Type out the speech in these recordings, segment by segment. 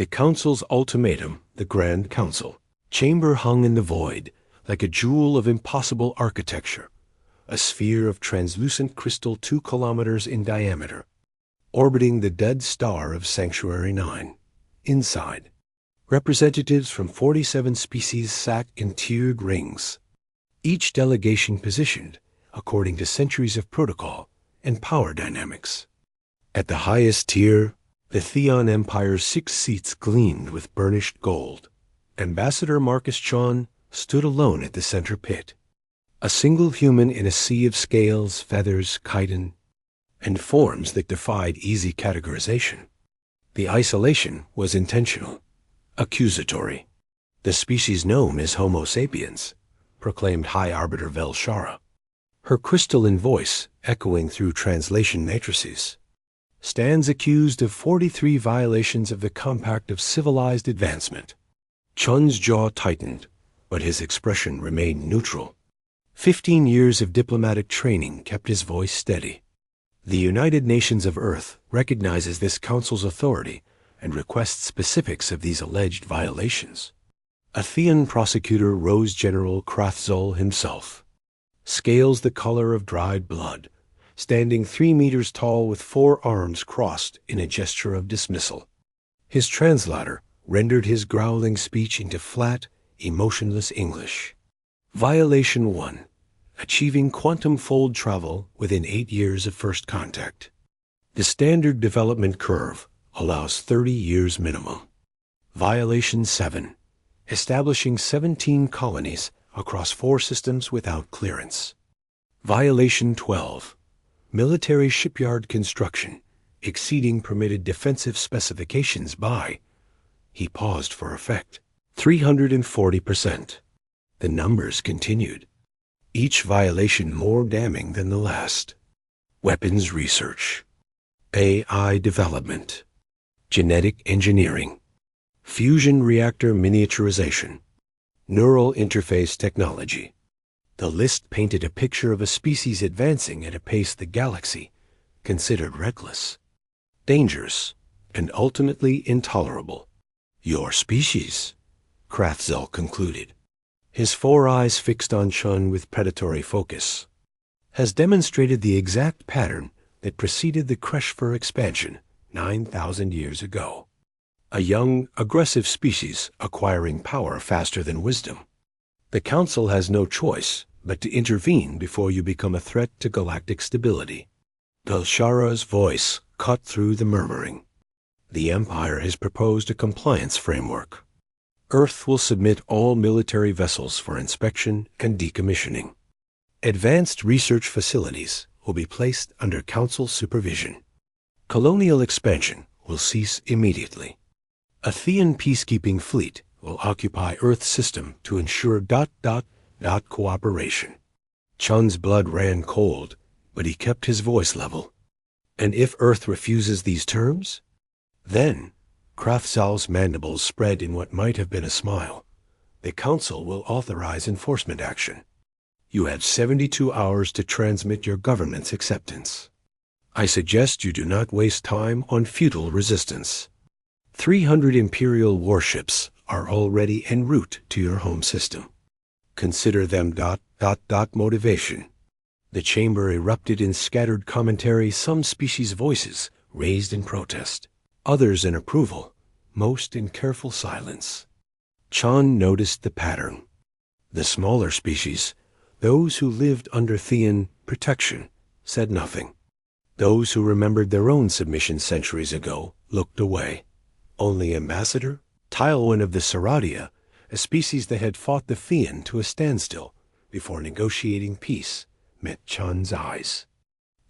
The Council's ultimatum, the Grand Council. Chamber hung in the void, like a jewel of impossible architecture, a sphere of translucent crystal 2 kilometers in diameter, orbiting the dead star of Sanctuary 9. Inside, representatives from 47 species sat in tiered rings, each delegation positioned according to centuries of protocol and power dynamics. At the highest tier, the Theon Empire's 6 seats gleamed with burnished gold. Ambassador Marcus Chon stood alone at the center pit, a single human in a sea of scales, feathers, chitin, and forms that defied easy categorization. The isolation was intentional, accusatory. The species known as Homo sapiens, proclaimed High Arbiter Velshara, her crystalline voice echoing through translation matrices, stands accused of 43 violations of the Compact of Civilized Advancement. Chun's jaw tightened, but his expression remained neutral. 15 years of diplomatic training kept his voice steady. The United Nations of Earth recognizes this council's authority and requests specifics of these alleged violations. A Thean prosecutor, Rose General Krathzol himself, scales the color of dried blood, standing 3 meters tall with 4 arms crossed in a gesture of dismissal. His translator rendered his growling speech into flat, emotionless English. Violation 1. Achieving quantum fold travel within 8 years of first contact. The standard development curve allows 30 years minimum. Violation 7. Establishing 17 colonies across 4 systems without clearance. Violation 12. Military shipyard construction exceeding permitted defensive specifications by, he paused for effect, 340%. The numbers continued, each violation more damning than the last. Weapons research, AI development, genetic engineering, fusion reactor miniaturization, neural interface technology. The list painted a picture of a species advancing at a pace the galaxy considered reckless, dangerous, and ultimately intolerable. Your species, Krathzol concluded, his 4 eyes fixed on Chun with predatory focus, has demonstrated the exact pattern that preceded the Kreshfer expansion 9,000 years ago. A young, aggressive species acquiring power faster than wisdom. The Council has no choice but to intervene before you become a threat to galactic stability. Velshara's voice cut through the murmuring. The Empire has proposed a compliance framework. Earth will submit all military vessels for inspection and decommissioning. Advanced research facilities will be placed under Council supervision. Colonial expansion will cease immediately. A Thean peacekeeping fleet will occupy Earth's system to ensure ... cooperation. Chun's blood ran cold, but he kept his voice level. And if Earth refuses these terms? Then, Krathzol's mandibles spread in what might have been a smile. The Council will authorize enforcement action. You have 72 hours to transmit your government's acceptance. I suggest you do not waste time on futile resistance. 300 Imperial warships are already en route to your home system. Consider them ... motivation. The chamber erupted in scattered commentary, some species' voices raised in protest, others in approval, most in careful silence. Chun noticed the pattern. The smaller species, those who lived under Thean protection, said nothing. Those who remembered their own submission centuries ago looked away. Only Ambassador Tylwyn of the Saradia, a species that had fought the Thean to a standstill before negotiating peace, met Chun's eyes.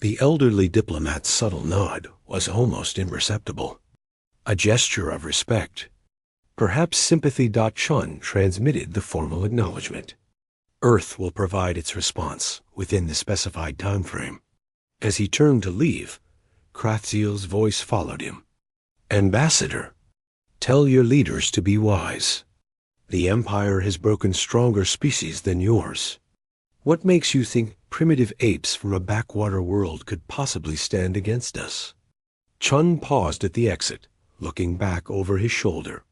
The elderly diplomat's subtle nod was almost imperceptible. A gesture of respect. Perhaps sympathy. Chun transmitted the formal acknowledgement. Earth will provide its response within the specified time frame. As he turned to leave, Krathzol's voice followed him. Ambassador, tell your leaders to be wise. The Empire has broken stronger species than yours. What makes you think primitive apes from a backwater world could possibly stand against us? Chun paused at the exit, looking back over his shoulder.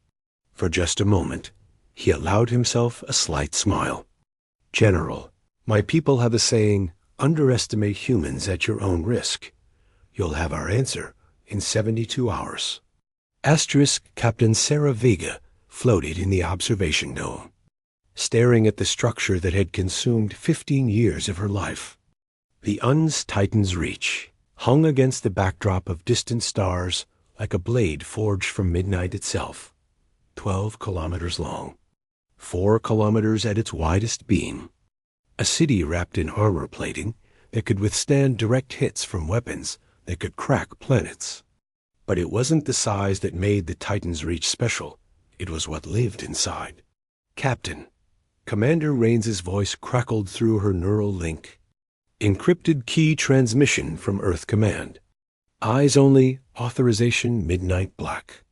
For just a moment, he allowed himself a slight smile. "General, my people have a saying, underestimate humans at your own risk. You'll have our answer in 72 hours. Captain Sarah Vega floated in the observation dome, staring at the structure that had consumed 15 years of her life. The Titan's reach hung against the backdrop of distant stars like a blade forged from midnight itself, 12 kilometers long, 4 kilometers at its widest beam. A city wrapped in armor plating that could withstand direct hits from weapons that could crack planets. But it wasn't the size that made the Titan's reach special. It was what lived inside. "Captain," Commander Raines's voice crackled through her neural link. "Encrypted key transmission from Earth Command. Eyes only, authorization midnight black."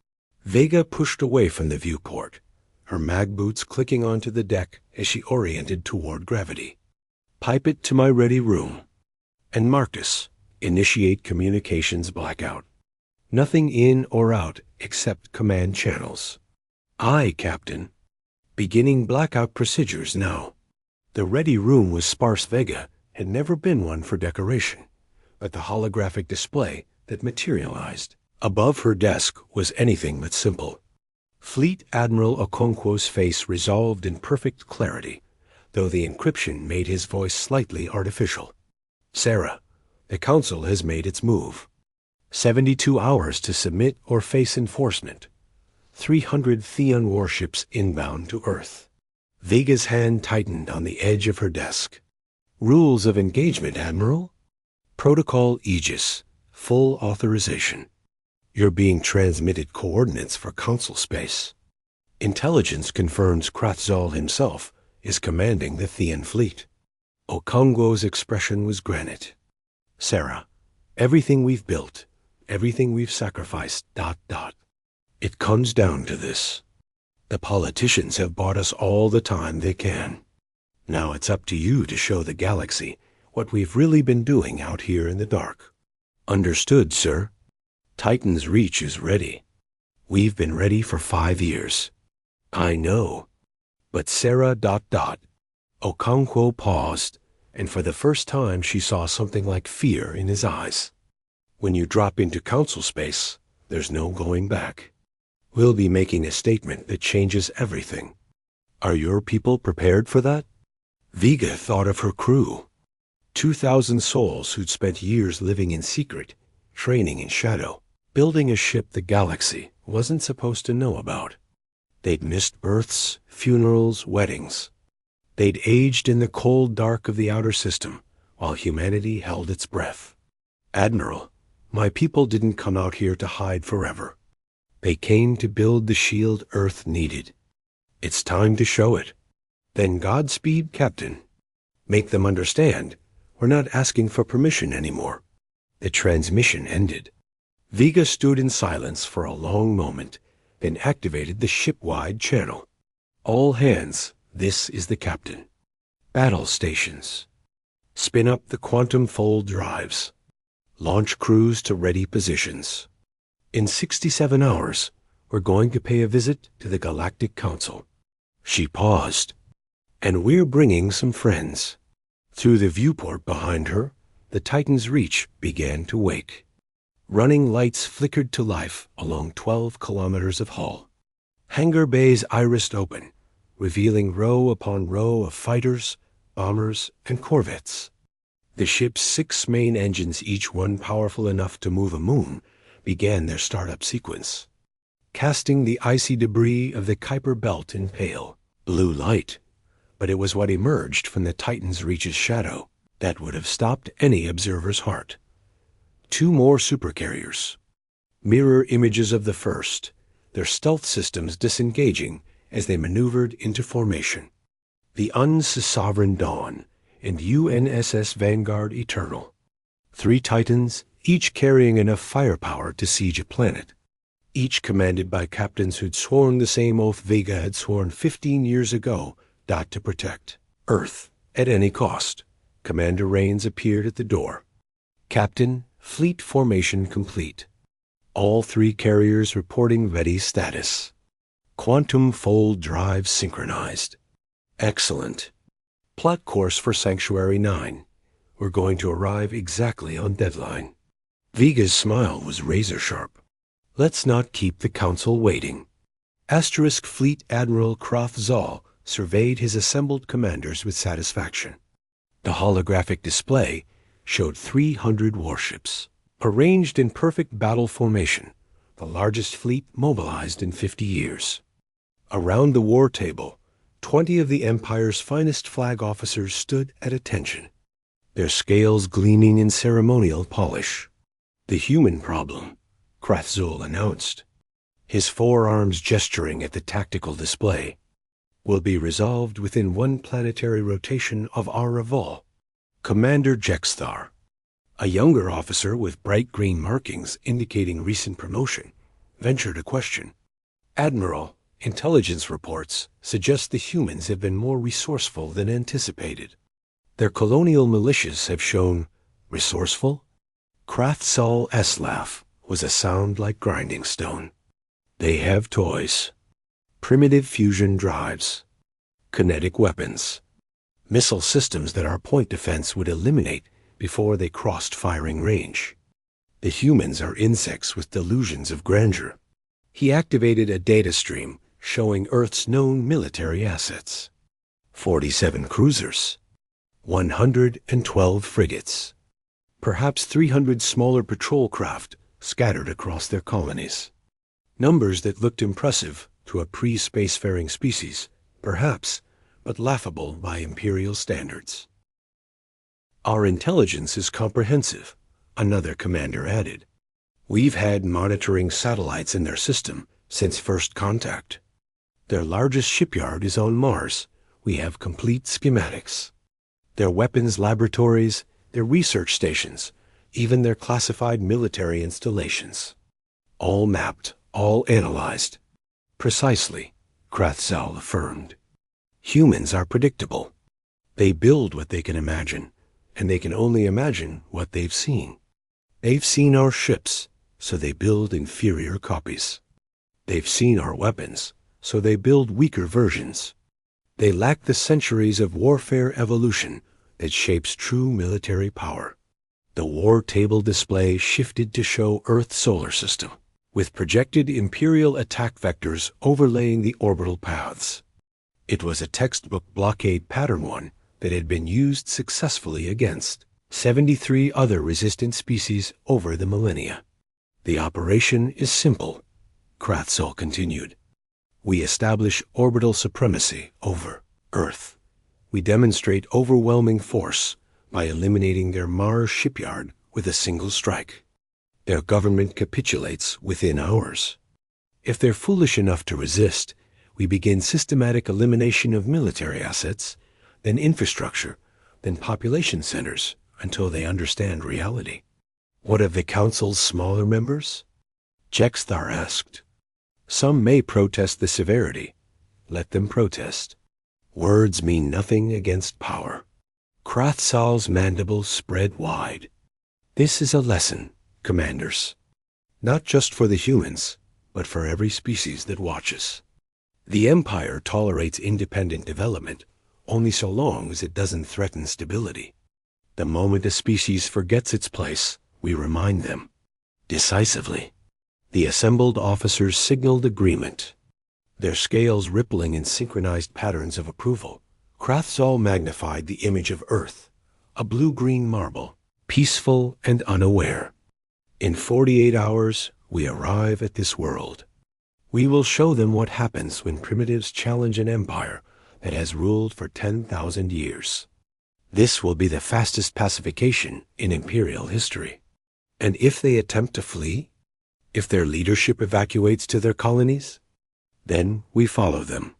Vega pushed away from the viewport, her mag boots clicking onto the deck as she oriented toward gravity. "Pipe it to my ready room. And Marcus, initiate communications blackout. Nothing in or out except command channels." "Aye, Captain." "Beginning blackout procedures now." The ready room was sparse. Vega had never been one for decoration, but the holographic display that materialized above her desk was anything but simple. Fleet Admiral Okonkwo's face resolved in perfect clarity, though the encryption made his voice slightly artificial. "Sarah, the Council has made its move. 72 hours to submit or face enforcement. 300 Theon warships inbound to Earth." Vega's hand tightened on the edge of her desk. "Rules of engagement, Admiral?" "Protocol Aegis. Full authorization. You're being transmitted coordinates for Council space. Intelligence confirms Krathzal himself is commanding the Theon fleet." Okongwo's expression was granite. "Sarah, everything we've built, everything we've sacrificed, ... It comes down to this. The politicians have bought us all the time they can. Now it's up to you to show the galaxy what we've really been doing out here in the dark." "Understood, sir." "Titan's reach is ready. We've been ready for 5 years." "I know. But Sarah... Okonkwo paused, and for the first time she saw something like fear in his eyes. "When you drop into Council space, there's no going back. We'll be making a statement that changes everything. Are your people prepared for that?" Vega thought of her crew. 2,000 souls who'd spent years living in secret, training in shadow, building a ship the galaxy wasn't supposed to know about. They'd missed births, funerals, weddings. They'd aged in the cold dark of the outer system while humanity held its breath. "Admiral, my people didn't come out here to hide forever. They came to build the shield Earth needed. It's time to show it. Then Godspeed, Captain. Make them understand we're not asking for permission anymore." The transmission ended. Vega stood in silence for a long moment, then activated the ship-wide channel. "All hands, this is the captain. Battle stations. Spin up the quantum fold drives. Launch crews to ready positions. In 67 hours, we're going to pay a visit to the Galactic Council." She paused. "And we're bringing some friends." Through the viewport behind her, the Titan's reach began to wake. Running lights flickered to life along 12 kilometers of hull. Hangar bays irised open, revealing row upon row of fighters, bombers, and corvettes. The ship's 6 main engines, each one powerful enough to move a moon, began their startup sequence, casting the icy debris of the Kuiper Belt in pale blue light. But it was what emerged from the Titan's reach's shadow that would have stopped any observer's heart. 2 more supercarriers. Mirror images of the first, their stealth systems disengaging as they maneuvered into formation. The Sovereign Dawn and UNSS Vanguard Eternal. 3 Titans, each carrying enough firepower to siege a planet. Each commanded by captains who'd sworn the same oath Vega had sworn 15 years ago, to protect Earth at any cost. Commander Raines appeared at the door. "Captain, fleet formation complete. All three carriers reporting ready status. Quantum fold drive synchronized. Excellent. Plot course for Sanctuary 9. We're going to arrive exactly on deadline. Viga's smile was razor-sharp. Let's not keep the Council waiting. Asterisk Fleet Admiral Kroth Zal surveyed his assembled commanders with satisfaction. The holographic display showed 300 warships, arranged in perfect battle formation, the largest fleet mobilized in 50 years. Around the war table, 20 of the Empire's finest flag officers stood at attention, their scales gleaming in ceremonial polish. The human problem, Krathzul announced, his forearms gesturing at the tactical display, will be resolved within one planetary rotation of our Revol. Commander Jexthar, a younger officer with bright green markings indicating recent promotion, ventured a question. Admiral, intelligence reports suggest the humans have been more resourceful than anticipated. Their colonial militias have shown resourceful? Krathzal's laugh was a sound like grinding stone. They have toys, primitive fusion drives, kinetic weapons, missile systems that our point defense would eliminate before they crossed firing range. The humans are insects with delusions of grandeur. He activated a data stream showing Earth's known military assets. 47 cruisers, 112 frigates, perhaps 300 smaller patrol craft scattered across their colonies. Numbers that looked impressive to a pre-spacefaring species, perhaps, but laughable by imperial standards. Our intelligence is comprehensive, another commander added. We've had monitoring satellites in their system since first contact. Their largest shipyard is on Mars. We have complete schematics. Their weapons laboratories, their research stations, even their classified military installations. All mapped, all analyzed. Precisely, Krathzal affirmed. Humans are predictable. They build what they can imagine, and they can only imagine what they've seen. They've seen our ships, so they build inferior copies. They've seen our weapons, so they build weaker versions. They lack the centuries of warfare evolution that shapes true military power. The war table display shifted to show Earth's solar system, with projected Imperial attack vectors overlaying the orbital paths. It was a textbook blockade pattern one that had been used successfully against 73 other resistant species over the millennia. The operation is simple, Krathzal continued. We establish orbital supremacy over Earth. We demonstrate overwhelming force by eliminating their Mars shipyard with a single strike. Their government capitulates within hours. If they're foolish enough to resist, we begin systematic elimination of military assets, then infrastructure, then population centers, until they understand reality. What of the Council's smaller members? Jexthar asked. Some may protest the severity. Let them protest. Words mean nothing against power. Krathzal's mandibles spread wide. This is a lesson, commanders. Not just for the humans, but for every species that watches. The Empire tolerates independent development only so long as it doesn't threaten stability. The moment a species forgets its place, we remind them. Decisively. The assembled officers signaled agreement, their scales rippling in synchronized patterns of approval. Krathzal magnified the image of Earth, a blue-green marble, peaceful and unaware. In 48 hours, we arrive at this world. We will show them what happens when primitives challenge an empire that has ruled for 10,000 years. This will be the fastest pacification in imperial history. And if they attempt to flee, if their leadership evacuates to their colonies, then we follow them.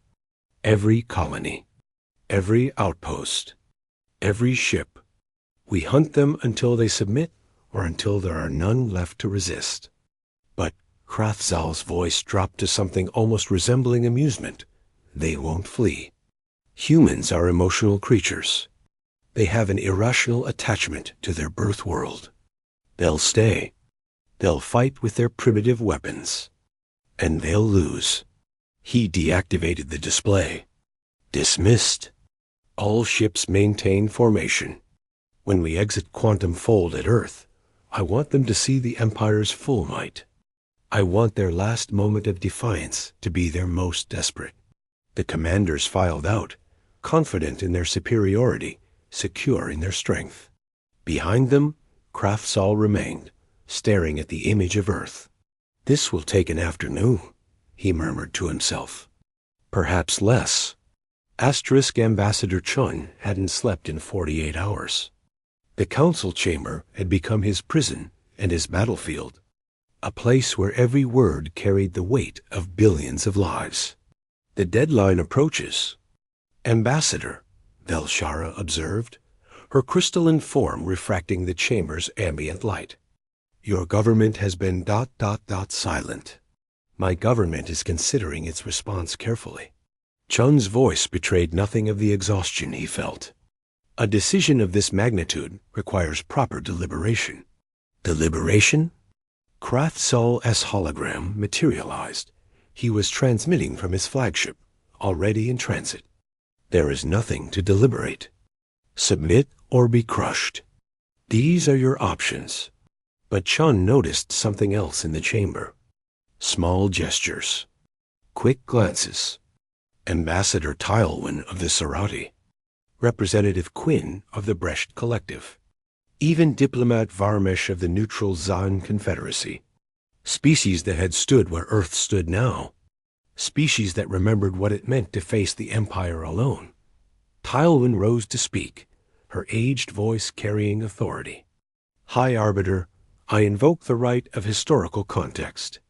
Every colony, every outpost, every ship. We hunt them until they submit or until there are none left to resist. But Krathzal's voice dropped to something almost resembling amusement. They won't flee. Humans are emotional creatures. They have an irrational attachment to their birth world. They'll stay. They'll fight with their primitive weapons. And they'll lose. He deactivated the display. Dismissed. All ships maintain formation. When we exit Quantum Fold at Earth, I want them to see the Empire's full might. I want their last moment of defiance to be their most desperate. The commanders filed out, confident in their superiority, secure in their strength. Behind them, Craftsall remained, staring at the image of Earth. This will take an afternoon, he murmured to himself. Perhaps less. Ambassador Chun hadn't slept in 48 hours. The council chamber had become his prison and his battlefield, a place where every word carried the weight of billions of lives. The deadline approaches. Ambassador, Velshara observed, her crystalline form refracting the chamber's ambient light. Your government has been ... silent. My government is considering its response carefully. Chun's voice betrayed nothing of the exhaustion he felt. A decision of this magnitude requires proper deliberation. Deliberation? Craftsall's hologram materialized. He was transmitting from his flagship, already in transit. There is nothing to deliberate. Submit or be crushed. These are your options. But Chun noticed something else in the chamber. Small gestures. Quick glances. Ambassador Tylewin of the Serati. Representative Quinn of the Brecht Collective. Even Diplomat Varmesh of the neutral Zan Confederacy. Species that had stood where Earth stood now. Species that remembered what it meant to face the Empire alone. Tylewin rose to speak, her aged voice carrying authority. High Arbiter, I invoke the right of historical context.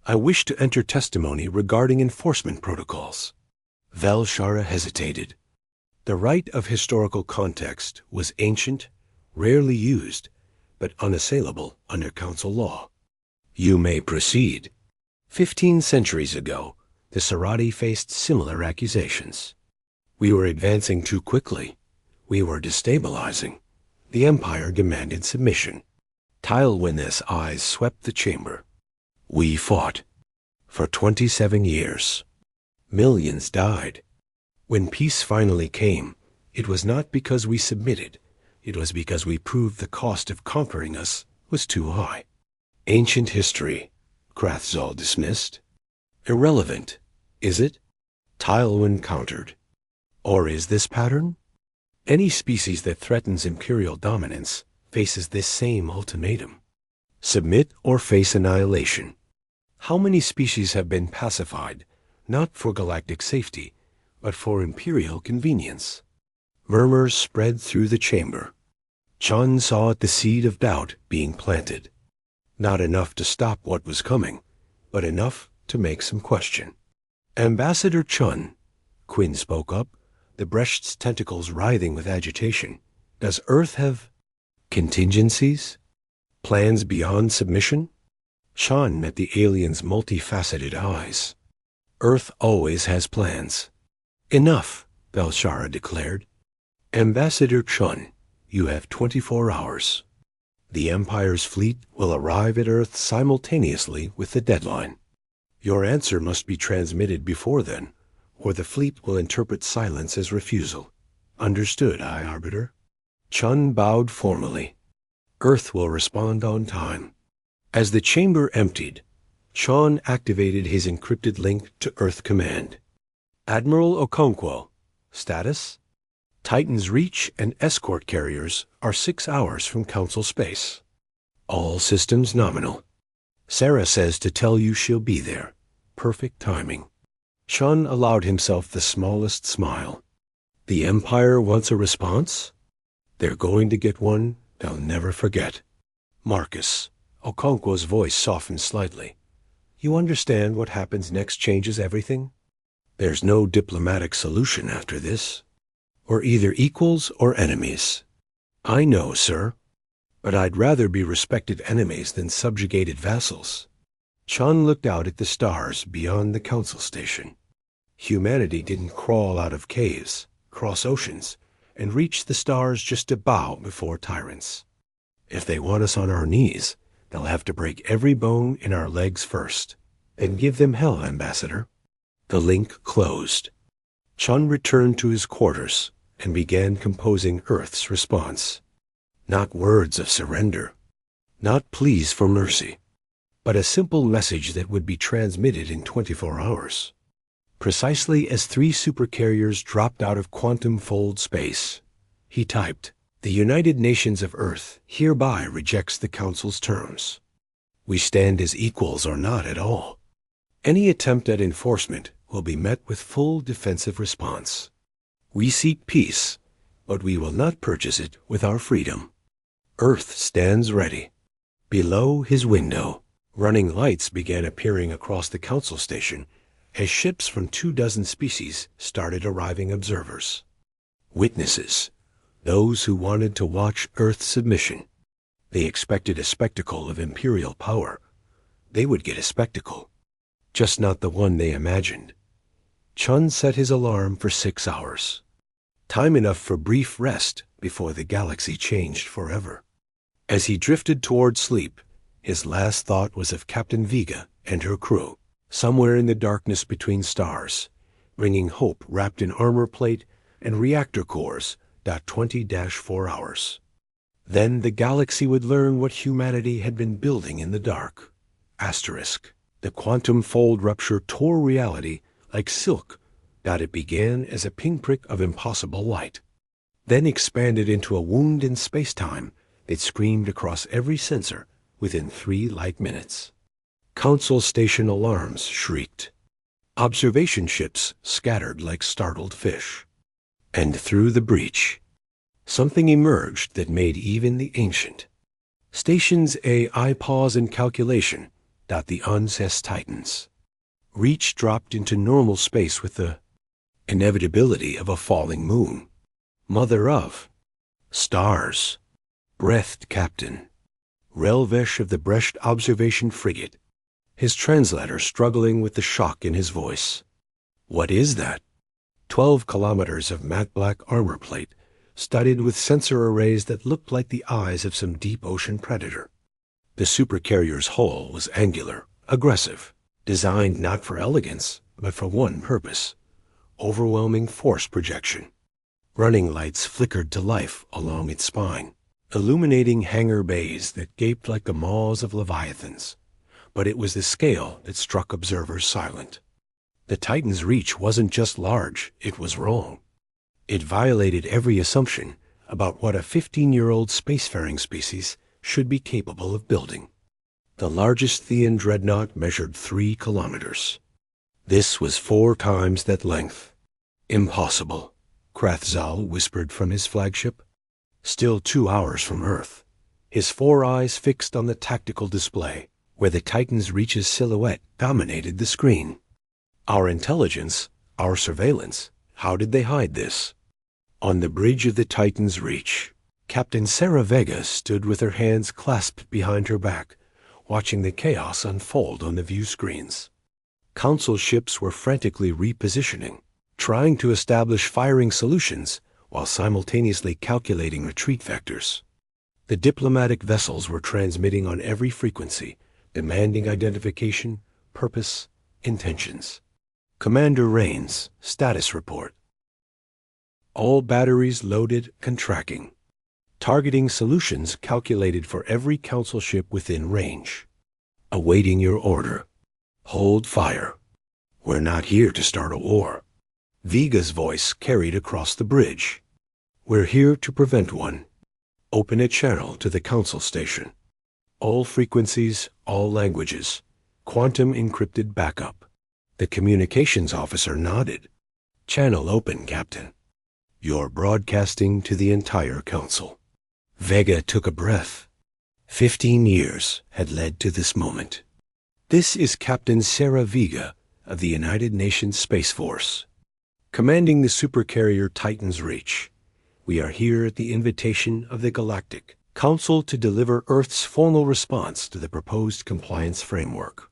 I wish to enter testimony regarding enforcement protocols. Velshara hesitated. The right of historical context was ancient, rarely used, but unassailable under council law. You may proceed. 15 centuries ago, the Serati faced similar accusations. We were advancing too quickly. We were destabilizing. The Empire demanded submission. Tylewin's eyes swept the chamber. We fought. For 27 years. Millions died. When peace finally came, it was not because we submitted. It was because we proved the cost of conquering us was too high. Ancient history, Craftsall dismissed. Irrelevant, is it? Tylewin countered. Or is this pattern? Any species that threatens imperial dominance faces this same ultimatum. Submit or face annihilation. How many species have been pacified, not for galactic safety, but for imperial convenience? Murmurs spread through the chamber. Chun saw the seed of doubt being planted. Not enough to stop what was coming, but enough to make some question. Ambassador Chun, Quinn spoke up, the Brecht's tentacles writhing with agitation. Does Earth have contingencies? Plans beyond submission? Chun met the alien's multifaceted eyes. Earth always has plans. Enough, Velshara declared. Ambassador Chun, you have 24 hours. The Empire's fleet will arrive at Earth simultaneously with the deadline. Your answer must be transmitted before then, or the fleet will interpret silence as refusal. Understood, High Arbiter? Chun bowed formally. Earth will respond on time. As the chamber emptied, Chun activated his encrypted link to Earth Command. Admiral Okonkwo, status? Titan's reach and escort carriers are 6 hours from Council space. All systems nominal. Sarah says to tell you she'll be there. Perfect timing. Chun allowed himself the smallest smile. The Empire wants a response? They're going to get one they'll never forget. Marcus, Okonkwo's voice softened slightly. You understand what happens next changes everything? There's no diplomatic solution after this. We're either equals or enemies. I know, sir. But I'd rather be respected enemies than subjugated vassals. Chun looked out at the stars beyond the council station. Humanity didn't crawl out of caves, cross oceans, and reach the stars just to bow before tyrants. If they want us on our knees, They'll have to break every bone in our legs first. Then give them hell, Ambassador. The link closed. Chun returned to his quarters and began composing Earth's response. Not words of surrender, not pleas for mercy, but a simple message that would be transmitted in 24 hours. Precisely as 3 supercarriers dropped out of quantum fold space, he typed, "The United Nations of Earth hereby rejects the Council's terms. We stand as equals or not at all. Any attempt at enforcement will be met with full defensive response. We seek peace, but we will not purchase it with our freedom. Earth stands ready." Below his window, running lights began appearing across the Council station as ships from 24 species started arriving observers. Witnesses, those who wanted to watch Earth's submission. They expected a spectacle of imperial power. They would get a spectacle, just not the one they imagined. Chun set his alarm for 6 hours. Time enough for brief rest before the galaxy changed forever. As he drifted toward sleep, his last thought was of Captain Vega and her crew, somewhere in the darkness between stars, bringing hope wrapped in armor plate and reactor cores. 20-4 hours. Then the galaxy would learn what humanity had been building in the dark. Asterisk. The quantum fold rupture tore reality like silk. It began as a pinprick of impossible light, then expanded into a wound in space-time that screamed across every sensor within 3 light minutes. Council station alarms shrieked. Observation ships scattered like startled fish. And through the breach, something emerged that made even the ancient station's AI pause in calculation. The UNSES Titans. Reach dropped into normal space with the inevitability of a falling moon. Mother of stars. Breathed Captain Relvesh of the Brest Observation Frigate, his translator struggling with the shock in his voice. What is that? 12 kilometers of matte black armor plate, studded with sensor arrays that looked like the eyes of some deep ocean predator. The supercarrier's hull was angular, aggressive, designed not for elegance, but for one purpose: overwhelming force projection. Running lights flickered to life along its spine, illuminating hangar bays that gaped like the maws of leviathans. But it was the scale that struck observers silent. The Titan's reach wasn't just large, it was wrong. It violated every assumption about what a 15-year-old spacefaring species should be capable of building. The largest Thean dreadnought measured 3 kilometers. This was 4 times that length. Impossible, Krathzal whispered from his flagship. Still 2 hours from Earth, his 4 eyes fixed on the tactical display, where the Titan's Reach's silhouette dominated the screen. Our intelligence, our surveillance, how did they hide this? On the bridge of the Titan's Reach, Captain Sarah Vega stood with her hands clasped behind her back, watching the chaos unfold on the view screens. Council ships were frantically repositioning, trying to establish firing solutions while simultaneously calculating retreat vectors. The diplomatic vessels were transmitting on every frequency, demanding identification, purpose, intentions. Commander Rains, status report. All batteries loaded and tracking. Targeting solutions calculated for every council ship within range. Awaiting your order. Hold fire. We're not here to start a war. Vega's voice carried across the bridge. We're here to prevent one. Open a channel to the council station. All frequencies, all languages. Quantum encrypted backup. The communications officer nodded. Channel open, Captain. You're broadcasting to the entire council. Vega took a breath. 15 years had led to this moment. This is Captain Sarah Vega of the United Nations Space Force, commanding the supercarrier Titan's Reach. We are here at the invitation of the Galactic Council to deliver Earth's formal response to the proposed compliance framework.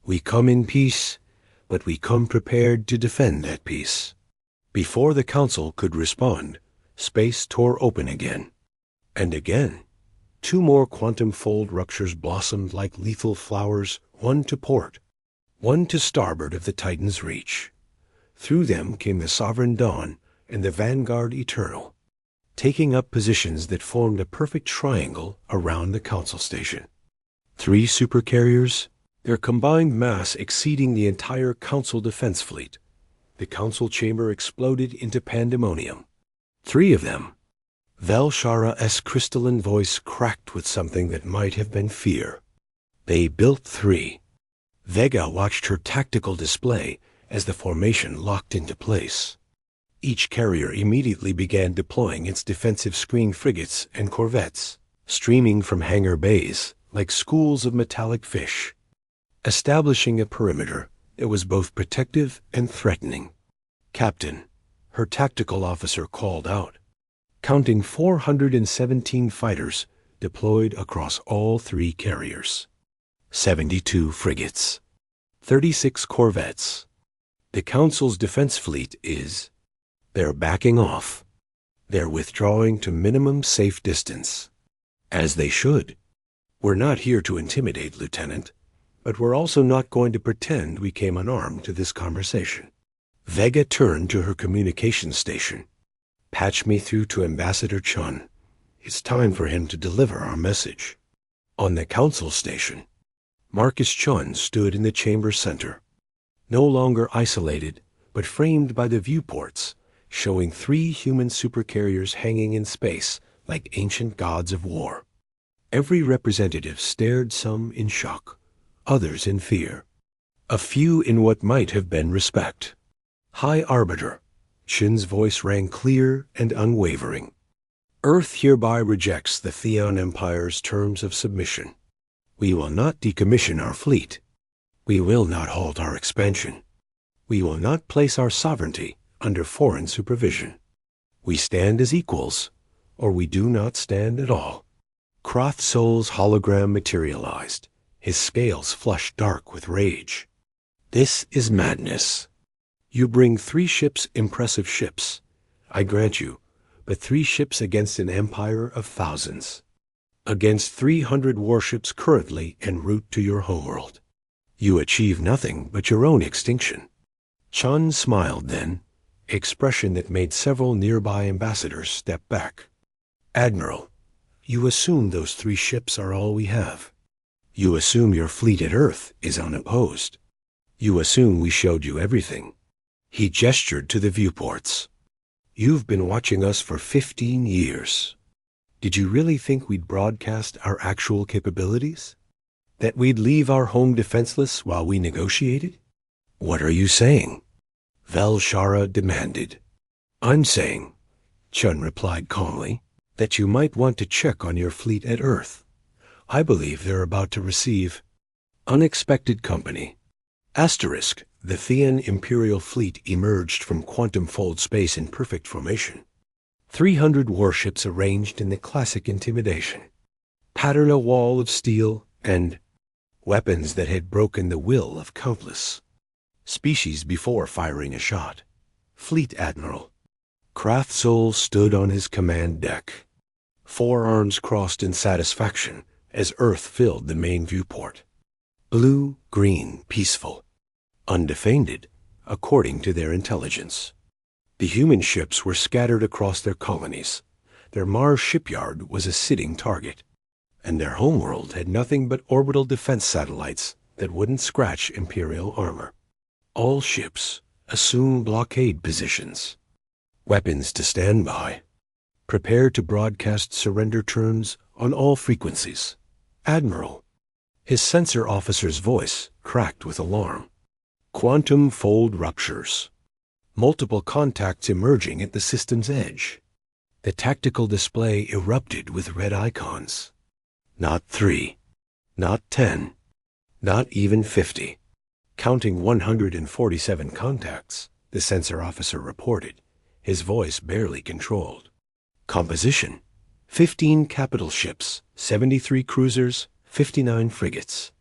We come in peace, but we come prepared to defend that peace. Before the Council could respond, space tore open again. And again. 2 more quantum fold ruptures blossomed like lethal flowers, one to port, one to starboard of the Titan's reach. Through them came the Sovereign Dawn and the Vanguard Eternal, taking up positions that formed a perfect triangle around the Council Station. 3 supercarriers, their combined mass exceeding the entire Council defense fleet. The Council chamber exploded into pandemonium. 3 of them. Velshara's crystalline voice cracked with something that might have been fear. They built 3. Vega watched her tactical display as the formation locked into place. Each carrier immediately began deploying its defensive screen frigates and corvettes, streaming from hangar bays like schools of metallic fish, establishing a perimeter that was both protective and threatening. "Captain," her tactical officer called out, counting 417 fighters deployed across all 3 carriers. 72 frigates, 36 corvettes. The Council's defense fleet is... They're backing off. They're withdrawing to minimum safe distance. As they should. We're not here to intimidate, Lieutenant, but we're also not going to pretend we came unarmed to this conversation. Vega turned to her communications station. "Patch me through to Ambassador Chun. It's time for him to deliver our message." On the Council Station, Marcus Chun stood in the chamber center, no longer isolated, but framed by the viewports, showing 3 human supercarriers hanging in space like ancient gods of war. Every representative stared, some in shock, others in fear, a few in what might have been respect. "High Arbiter," Chun's voice rang clear and unwavering. "Earth hereby rejects the Theon Empire's terms of submission. We will not decommission our fleet. We will not halt our expansion. We will not place our sovereignty under foreign supervision. We stand as equals, or we do not stand at all." Krothsol's hologram materialized, his scales flushed dark with rage. "This is madness. You bring 3 ships, impressive ships, I grant you, but 3 ships against an empire of thousands. Against 300 warships currently en route to your homeworld. You achieve nothing but your own extinction." Chun smiled then, expression that made several nearby ambassadors step back. "Admiral, you assume those 3 ships are all we have. You assume your fleet at Earth is unopposed. You assume we showed you everything." He gestured to the viewports. "You've been watching us for 15 years. Did you really think we'd broadcast our actual capabilities? That we'd leave our home defenseless while we negotiated? What are you saying?" Velshara demanded. "I'm saying," Chun replied calmly, "that you might want to check on your fleet at Earth. I believe they're about to receive unexpected company." Asterisk, the Thean Imperial fleet emerged from quantum fold space in perfect formation. 300 warships arranged in the classic intimidation. Pattern a wall of steel and weapons that had broken the will of countless species before firing a shot. Fleet Admiral. Krothsol stood on his command deck, forearms crossed in satisfaction as Earth filled the main viewport. Blue, green, peaceful, undefended, according to their intelligence. The human ships were scattered across their colonies. Their Mars shipyard was a sitting target, and their homeworld had nothing but orbital defense satellites that wouldn't scratch Imperial armor. All ships assume blockade positions. Weapons to stand by. Prepare to broadcast surrender terms on all frequencies. Admiral. His sensor officer's voice cracked with alarm. Quantum fold ruptures. Multiple contacts emerging at the system's edge. The tactical display erupted with red icons. Not 3. Not 10. Not even 50. Counting 147 contacts, the sensor officer reported, his voice barely controlled. Composition: 15 capital ships, 73 cruisers, 59 frigates.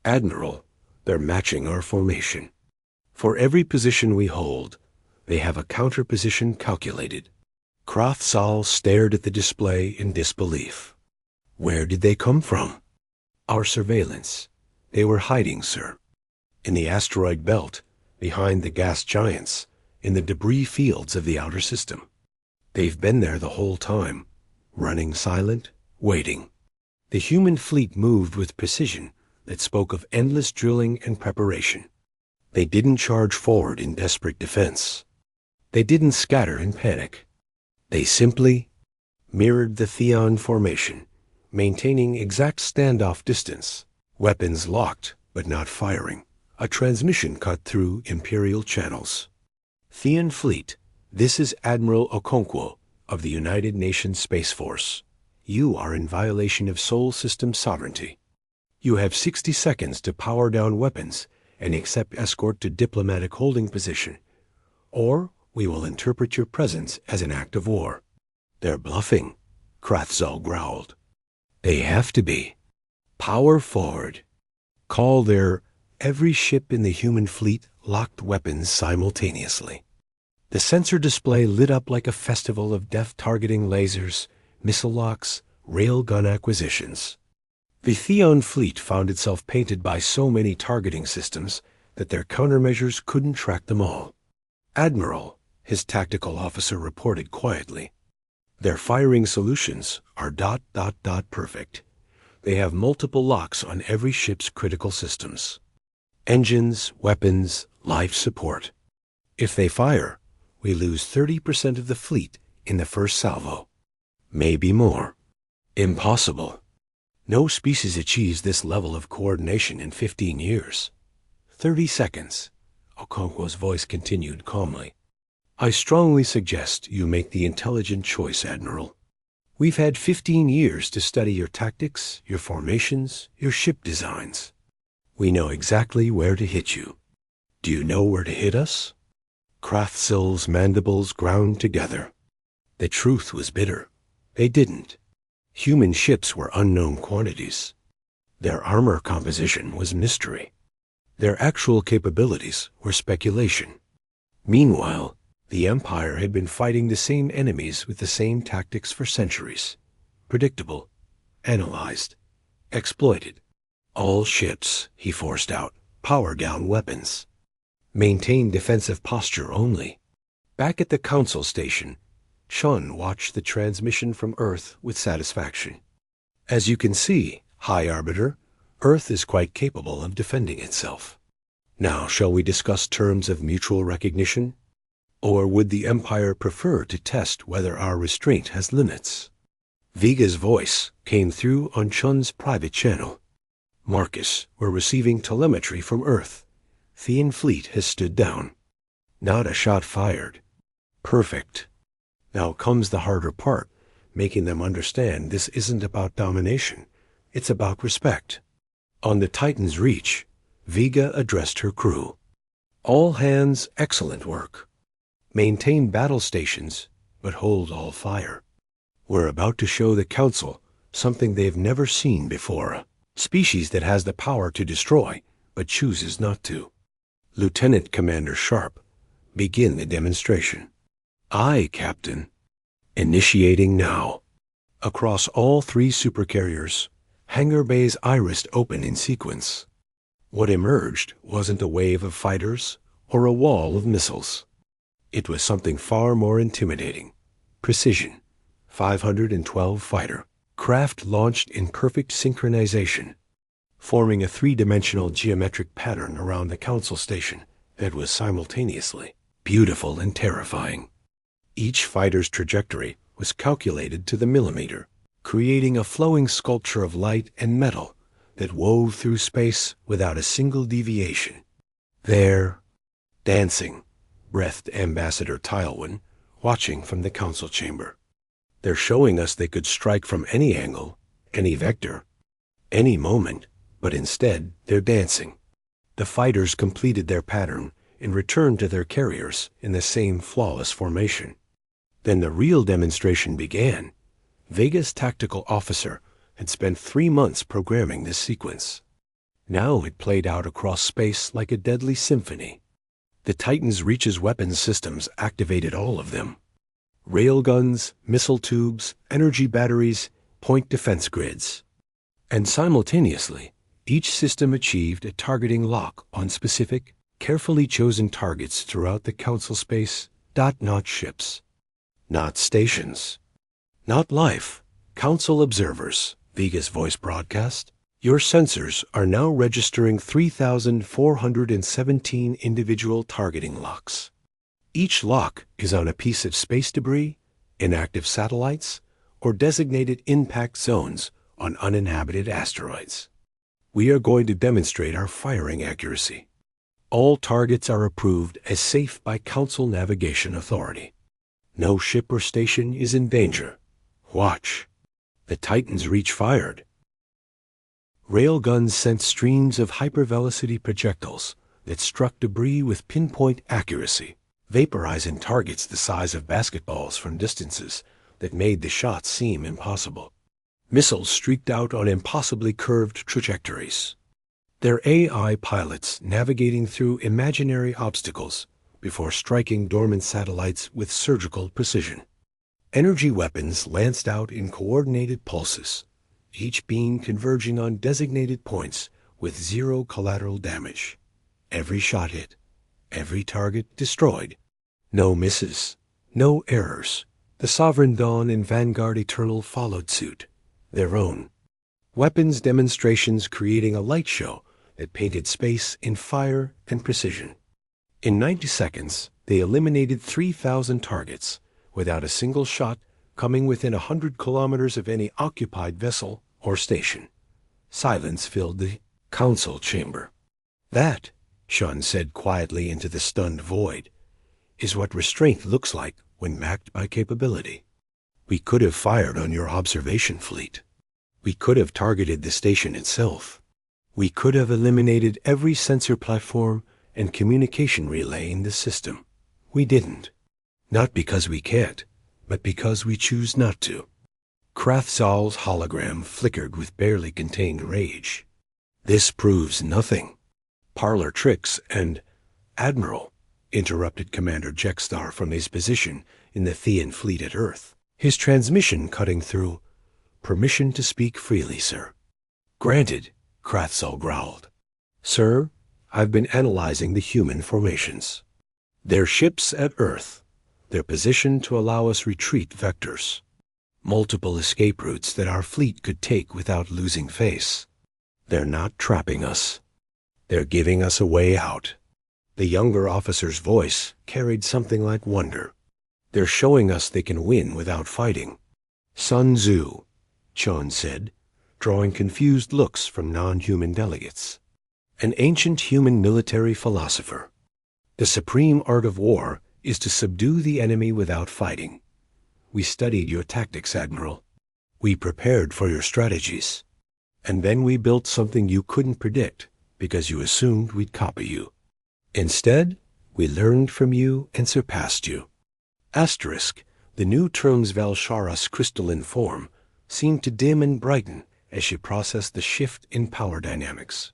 Admiral, they're matching our formation. For every position we hold, they have a counter position calculated. Colossal stared at the display in disbelief. Where did they come from? Our surveillance. They were hiding, sir. In the asteroid belt, behind the gas giants, in the debris fields of the outer system. They've been there the whole time, running silent, waiting. The human fleet moved with precision that spoke of endless drilling and preparation. They didn't charge forward in desperate defense. They didn't scatter in panic. They simply mirrored the Theon formation, maintaining exact standoff distance, weapons locked but not firing, a transmission cut through Imperial channels. Theon Fleet, this is Admiral Okonkwo of the United Nations Space Force. You are in violation of Sol System sovereignty. You have 60 seconds to power down weapons and accept escort to diplomatic holding position, or we will interpret your presence as an act of war. They're bluffing, Colossal growled. They have to be. Power forward. Call their every ship in the human fleet locked weapons simultaneously. The sensor display lit up like a festival of deft-targeting lasers, missile locks, railgun acquisitions. The Theon fleet found itself painted by so many targeting systems that their countermeasures couldn't track them all. Admiral, his tactical officer reported quietly. Their firing solutions are ... perfect. They have multiple locks on every ship's critical systems. Engines, weapons, life support. If they fire, we lose 30% of the fleet in the first salvo. Maybe more. Impossible. No species achieves this level of coordination in 15 years. 30 seconds, Okonkwo's voice continued calmly. I strongly suggest you make the intelligent choice, Admiral. We've had 15 years to study your tactics, your formations, your ship designs. We know exactly where to hit you. Do you know where to hit us? Colosal's mandibles ground together. The truth was bitter. They didn't. Human ships were unknown quantities. Their armor composition was mystery. Their actual capabilities were speculation. Meanwhile, the Empire had been fighting the same enemies with the same tactics for centuries. Predictable, analyzed, exploited. All ships, he forced out, power down weapons. Maintain defensive posture only. Back at the Council Station, Chun watched the transmission from Earth with satisfaction. As you can see, High Arbiter, Earth is quite capable of defending itself. Now shall we discuss terms of mutual recognition? Or would the Empire prefer to test whether our restraint has limits? Vega's voice came through on Chun's private channel. Marcus, we're receiving telemetry from Earth. Theon Fleet has stood down. Not a shot fired. Perfect. Now comes the harder part, making them understand this isn't about domination. It's about respect. On the Titan's Reach, Vega addressed her crew. All hands, excellent work. Maintain battle stations, but hold all fire. We're about to show the Council something they've never seen before. A species that has the power to destroy, but chooses not to. Lieutenant Commander Sharp, begin the demonstration. Aye, Captain. Initiating now. Across all 3 supercarriers, hangar bays irised open in sequence. What emerged wasn't a wave of fighters or a wall of missiles. It was something far more intimidating. Precision. 512 fighter. Craft launched in perfect synchronization, forming a 3-dimensional geometric pattern around the Council Station that was simultaneously beautiful and terrifying. Each fighter's trajectory was calculated to the millimeter, creating a flowing sculpture of light and metal that wove through space without a single deviation. There, dancing, breathed Ambassador Tylewin, watching from the Council chamber. They're showing us they could strike from any angle, any vector, any moment, but instead they're dancing. The fighters completed their pattern and returned to their carriers in the same flawless formation. Then the real demonstration began. Vega's tactical officer had spent 3 months programming this sequence. Now it played out across space like a deadly symphony. The Titan's Reach's weapons systems activated all of them. railguns, missile tubes, energy batteries, point defense grids. And simultaneously, each system achieved a targeting lock on specific, carefully chosen targets throughout the Council space, not ships, not stations, not life. Council observers, Vega's voice broadcast. Your sensors are now registering 3,417 individual targeting locks. Each lock is on a piece of space debris, inactive satellites, or designated impact zones on uninhabited asteroids. We are going to demonstrate our firing accuracy. All targets are approved as safe by Council Navigation Authority. No ship or station is in danger. Watch. The Titan's reach fired. Railguns sent streams of hypervelocity projectiles that struck debris with pinpoint accuracy, vaporizing targets the size of basketballs from distances that made the shots seem impossible. Missiles streaked out on impossibly curved trajectories, their AI pilots navigating through imaginary obstacles before striking dormant satellites with surgical precision. Energy weapons lanced out in coordinated pulses, each beam converging on designated points with zero collateral damage. Every shot hit, every target destroyed. No misses, no errors. The Sovereign Dawn and Vanguard Eternal followed suit, their own. Weapons demonstrations creating a light show that painted space in fire and precision. In 90 seconds, they eliminated 3,000 targets, without a single shot coming within 100 kilometers of any occupied vessel or station. Silence filled the council chamber. That, Chun said quietly into the stunned void, is what restraint looks like when backed by capability. We could have fired on your observation fleet. We could have targeted the station itself. We could have eliminated every sensor platform and communication relay in the system. We didn't. Not because we can't, but because we choose not to. Krathzal's hologram flickered with barely contained rage. This proves nothing. Parlor tricks and... Admiral, interrupted Commander Jexstar from his position in the Thean fleet at Earth, his transmission cutting through. Permission to speak freely, sir. Granted, Krathzal growled. Sir, I've been analyzing the human formations. They're ships at Earth. They're positioned to allow us retreat vectors. Multiple escape routes that our fleet could take without losing face. They're not trapping us. They're giving us a way out. The younger officer's voice carried something like wonder. They're showing us they can win without fighting. Sun Tzu, Chon said, drawing confused looks from non-human delegates. An ancient human military philosopher. The supreme art of war is to subdue the enemy without fighting. We studied your tactics, Admiral. We prepared for your strategies. And then we built something you couldn't predict because you assumed we'd copy you. Instead, we learned from you and surpassed you. Asterisk, the new term's Valshara's crystalline form seemed to dim and brighten as she processed the shift in power dynamics.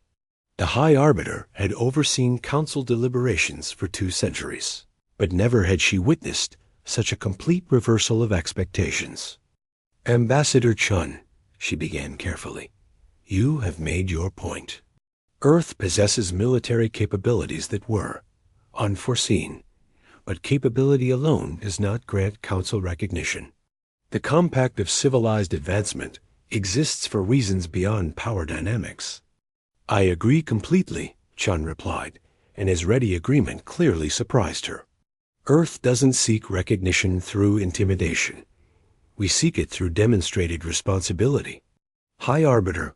The High Arbiter had overseen council deliberations for 2 centuries, but never had she witnessed such a complete reversal of expectations. Ambassador Chun, she began carefully, you have made your point. Earth possesses military capabilities that were unforeseen, but capability alone does not grant council recognition. The compact of civilized advancement exists for reasons beyond power dynamics. I agree completely, Chun replied, and his ready agreement clearly surprised her. Earth doesn't seek recognition through intimidation. We seek it through demonstrated responsibility. High Arbiter,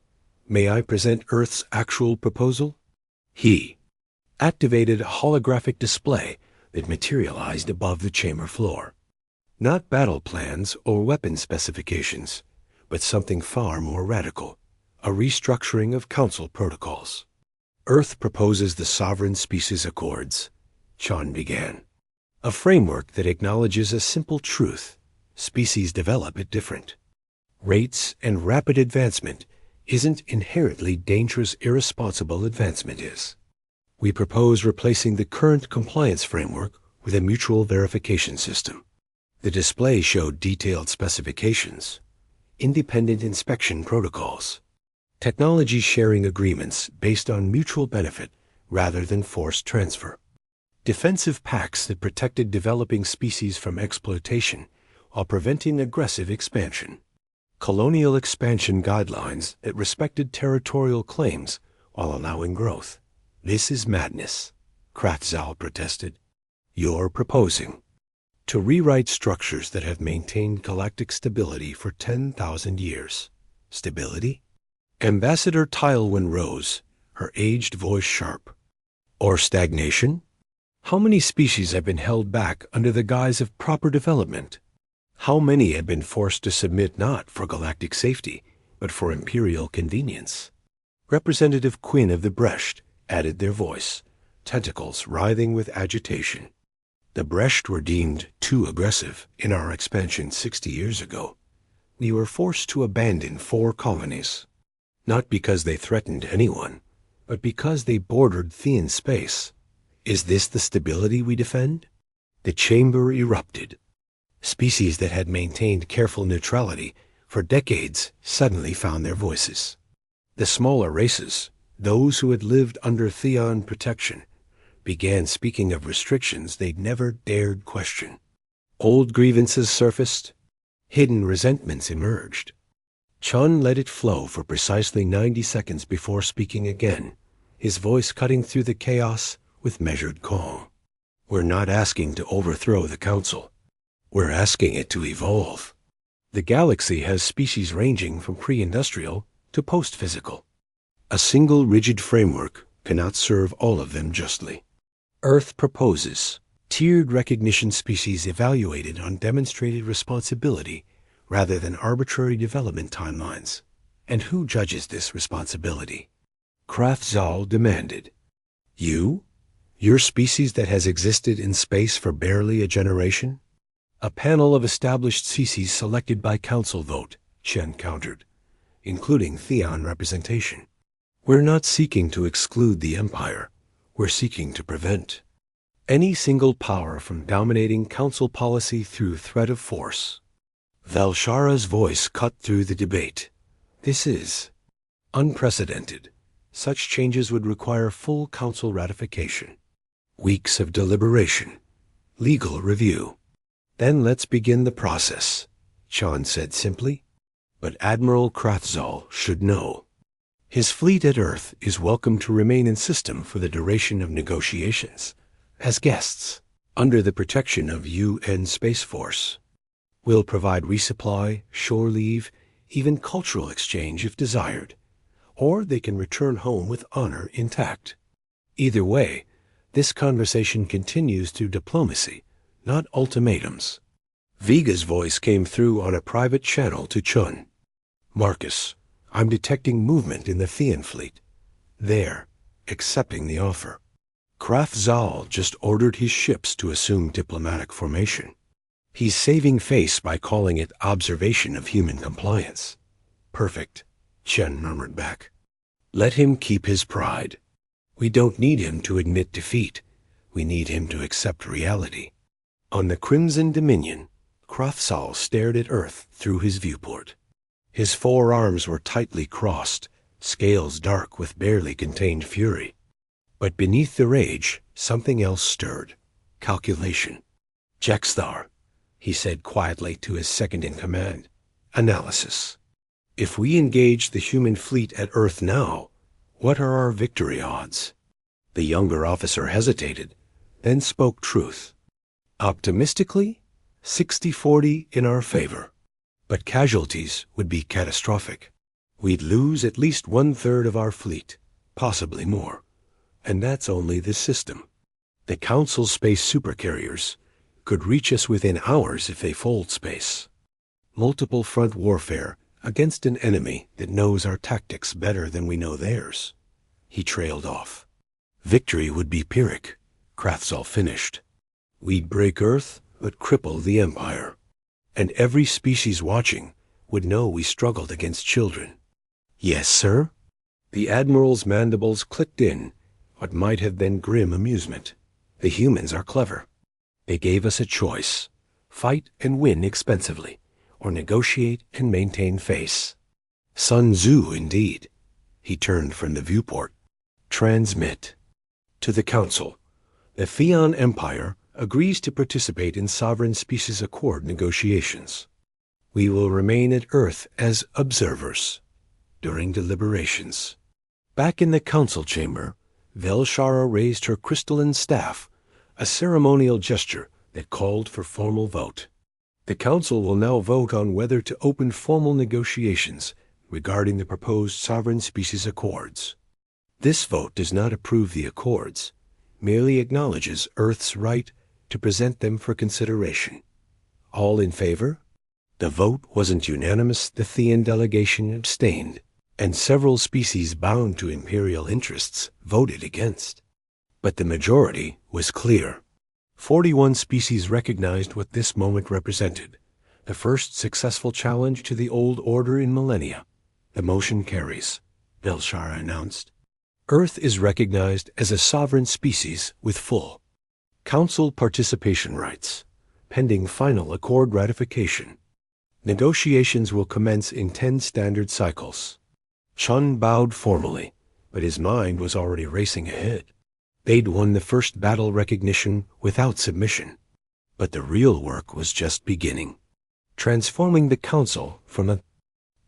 may I present Earth's actual proposal? He activated a holographic display that materialized above the chamber floor. Not battle plans or weapon specifications, but something far more radical, a restructuring of council protocols. Earth proposes the Sovereign Species Accords, Chon began. A framework that acknowledges a simple truth. Species develop at different rates, and rapid advancement isn't inherently dangerous. Irresponsible advancement is. We propose replacing the current compliance framework with a mutual verification system. The display showed detailed specifications, independent inspection protocols, technology sharing agreements based on mutual benefit rather than forced transfer, defensive pacts that protected developing species from exploitation while preventing aggressive expansion, colonial expansion guidelines that respected territorial claims while allowing growth. This is madness, Krathzal protested. You're proposing to rewrite structures that have maintained galactic stability for 10,000 years. Stability? Ambassador Tylewyn rose, her aged voice sharp. Or stagnation? How many species have been held back under the guise of proper development? How many have been forced to submit not for galactic safety, but for imperial convenience? Representative Quinn of the Brecht added their voice, tentacles writhing with agitation. The Brecht were deemed too aggressive in our expansion 60 years ago. We were forced to abandon 4 colonies, not because they threatened anyone, but because they bordered Thean space. Is this the stability we defend? The chamber erupted. Species that had maintained careful neutrality for decades suddenly found their voices. The smaller races, those who had lived under Theon protection, began speaking of restrictions they'd never dared question. Old grievances surfaced, hidden resentments emerged. Chun let it flow for precisely 90 seconds before speaking again, his voice cutting through the chaos with measured calm. We're not asking to overthrow the Council. We're asking it to evolve. The galaxy has species ranging from pre-industrial to post-physical. A single rigid framework cannot serve all of them justly. Earth proposes tiered recognition species evaluated on demonstrated responsibility rather than arbitrary development timelines. And who judges this responsibility? Krathzal demanded. You? Your species that has existed in space for barely a generation? A panel of established species selected by council vote, Chen countered, including Theon representation. We're not seeking to exclude the Empire. We're seeking to prevent any single power from dominating council policy through threat of force. Valshara's voice cut through the debate. This is unprecedented. Such changes would require full council ratification, weeks of deliberation, legal review. Then let's begin the process, Chon said simply. But Admiral Krathzal should know. His fleet at Earth is welcome to remain in system for the duration of negotiations, as guests, under the protection of UN Space Force. We'll provide resupply, shore leave, even cultural exchange if desired, or they can return home with honor intact. Either way, this conversation continues through diplomacy, not ultimatums. Viga's voice came through on a private channel to Chun. Marcus, I'm detecting movement in the Thean fleet. They're accepting the offer. Krathzal just ordered his ships to assume diplomatic formation. He's saving face by calling it observation of human compliance. Perfect, Chen murmured back. Let him keep his pride. We don't need him to admit defeat. We need him to accept reality. On the Crimson Dominion, Krathzal stared at Earth through his viewport. His 4 arms were tightly crossed, scales dark with barely contained fury. But beneath the rage, something else stirred. Calculation. Jaxthar, he said quietly to his second-in-command. Analysis. If we engage the human fleet at Earth now, what are our victory odds? The younger officer hesitated, then spoke truth. Optimistically, 60-40 in our favor. But casualties would be catastrophic. We'd lose at least 1/3 of our fleet, possibly more. And that's only the system. The Council space supercarriers could reach us within hours if they fold space. Multiple front warfare against an enemy that knows our tactics better than we know theirs. He trailed off. Victory would be Pyrrhic, Krathzal finished. We'd break Earth, but cripple the Empire. And every species watching would know we struggled against children. Yes, sir? The Admiral's mandibles clicked in what might have been grim amusement. The humans are clever. They gave us a choice. fight and win expensively, or negotiate and maintain face. Sun Tzu, indeed. He turned from the viewport. Transmit. To the Council. The Theon Empire agrees to participate in Sovereign Species Accord negotiations. We will remain at Earth as observers during deliberations. Back in the council chamber, Velshara raised her crystalline staff, a ceremonial gesture that called for formal vote. The council will now vote on whether to open formal negotiations regarding the proposed Sovereign Species Accords. This vote does not approve the accords, merely acknowledges Earth's right to present them for consideration. All in favor? The vote wasn't unanimous. The Thean delegation abstained, and several species bound to imperial interests voted against. But the majority was clear. 41 species recognized what this moment represented, the first successful challenge to the old order in millennia. The motion carries, Velshara announced. Earth is recognized as a sovereign species with full council participation rights, pending final accord ratification. Negotiations will commence in 10 standard cycles. Chun bowed formally, but his mind was already racing ahead. They'd won the first battle recognition without submission, but the real work was just beginning. Transforming the council from a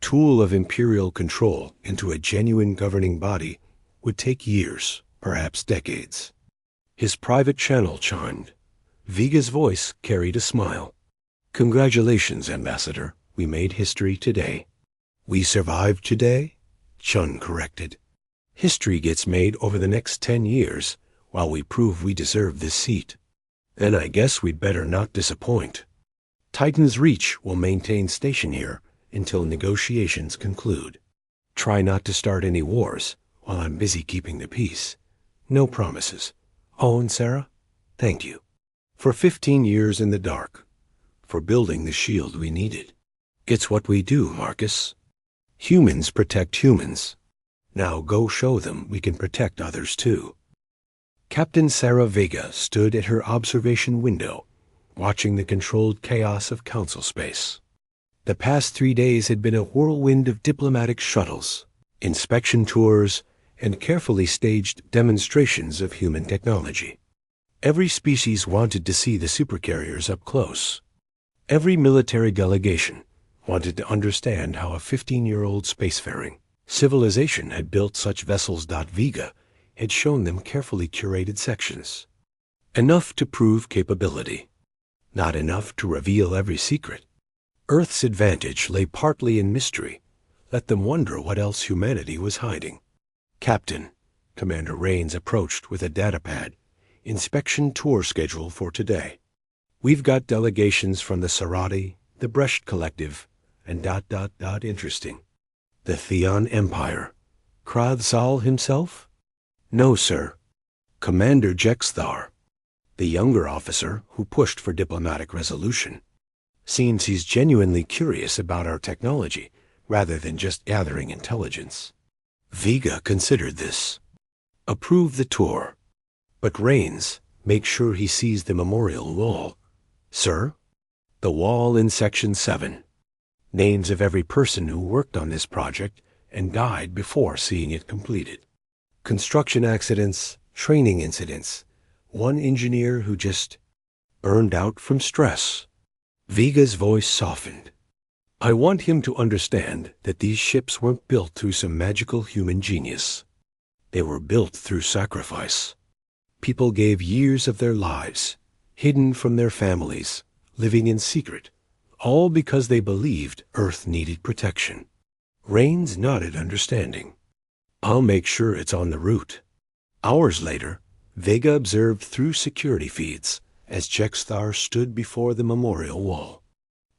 tool of imperial control into a genuine governing body would take years, perhaps decades. His private channel chimed. Viga's voice carried a smile. Congratulations, Ambassador. We made history today. We survived today? Chun corrected. History gets made over the next 10 years while we prove we deserve this seat. Then I guess we'd better not disappoint. Titan's Reach will maintain station here until negotiations conclude. Try not to start any wars while I'm busy keeping the peace. No promises. Oh, and Sarah, thank you. For 15 years in the dark. For building the shield we needed. It's what we do, Marcus. Humans protect humans. Now go show them we can protect others too. Captain Sarah Vega stood at her observation window, watching the controlled chaos of council space. The past 3 days had been a whirlwind of diplomatic shuttles, inspection tours, and carefully staged demonstrations of human technology. Every species wanted to see the supercarriers up close. Every military delegation wanted to understand how a 15-year-old spacefaring civilization had built such vessels. Vega had shown them carefully curated sections. Enough to prove capability, not enough to reveal every secret. Earth's advantage lay partly in mystery. Let them wonder what else humanity was hiding. Captain, Commander Rains approached with a datapad. Inspection tour schedule for today. We've got delegations from the Sarati, the Brecht Collective, and ... Interesting. The Theon Empire. Krathzal himself? No, sir. Commander Jexthar, the younger officer who pushed for diplomatic resolution. Seems he's genuinely curious about our technology, rather than just gathering intelligence. Vega considered this. Approve the tour. But Rains, make sure he sees the memorial wall. Sir? The wall in Section 7. Names of every person who worked on this project and died before seeing it completed. Construction accidents, training incidents. One engineer who just burned out from stress. Vega's voice softened. I want him to understand that these ships weren't built through some magical human genius. They were built through sacrifice. People gave years of their lives, hidden from their families, living in secret, all because they believed Earth needed protection. Rains nodded understanding. I'll make sure it's on the route. Hours later, Vega observed through security feeds as Jexthar stood before the memorial wall.